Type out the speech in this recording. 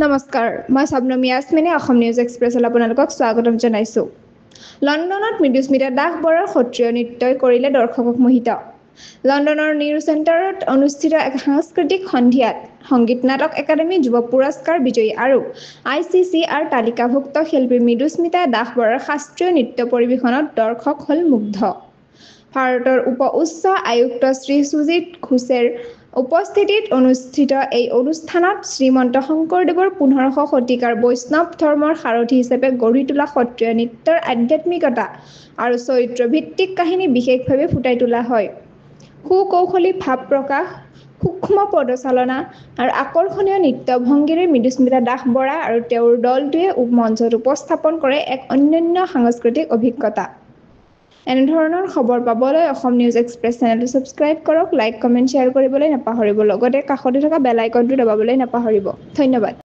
নমস্কাৰ, মই শবনম ইয়াছমিনে অসম নিউজ এক্সপ্ৰেছলৈ আপোনালোকক স্বাগতম জনাইছোঁ। লণ্ডনত মৃদুস্মিতা দাস বৰাৰ সত্ৰীয় নৃত্যই কৰিলে দৰ্শকক মোহিত। লণ্ডনৰ নিউৰো চেণ্টাৰত অনুষ্ঠিত এক সাংস্কৃতিক সন্ধিয়াত সংগীত নাটক একাডেমী যুৱ পুৰস্কাৰ বিজয়ী আৰু ICCR তালিকাভুক্ত শিল্পী মৃদুস্মিতা দাস বৰাৰ শাস্ত্ৰীয় নৃত্য পৰিৱেশনত দৰ্শক হ'ল মুগ্ধ। ভাৰতৰ উচ্চ আয়ুক্ত শ্ৰী সুজিত ঘোষেৰ উপস্থিতিত অনুষ্ঠিত এই অনুষ্ঠানত শ্ৰীমন্ত শংকৰদেৱৰ 1500 শতিকাৰ বৈষ্ণৱ ধৰ্মৰ সাৰথী হিচাপে গঢ়ি তোলা সত্ৰীয় নৃত্যৰ আধ্যাত্মিকতা আৰু চৰিত্ৰ ভিত্তিক কাহিনী বিশেষভাৱে ফুটাই তোলা হয়। সুকৌশলী ভাৱ প্ৰকাশ, সূক্ষ্ম পদচালনা আৰু আকৰ্ষণীয় নৃত্য ভংগীৰে মৃদুস্মিতা দাস বৰা আৰু তেওঁৰ দলটোৱে মঞ্চত উপস্থাপন কৰে এক অনন্য সাংস্কৃতিক অভিজ্ঞতা। এনেধৰণৰ খবৰ পাবলৈ অসম নিউজ এক্সপ্ৰেছ চেনেলটো ছাবস্ক্ৰাইব কৰক, লাইক, কমেণ্ট, শ্বেয়াৰ কৰিবলৈ নাপাহৰিব। লগতে কাষতে থকা বেল আইকনটো দবাবলৈ নাপাহৰিব। ধন্যবাদ।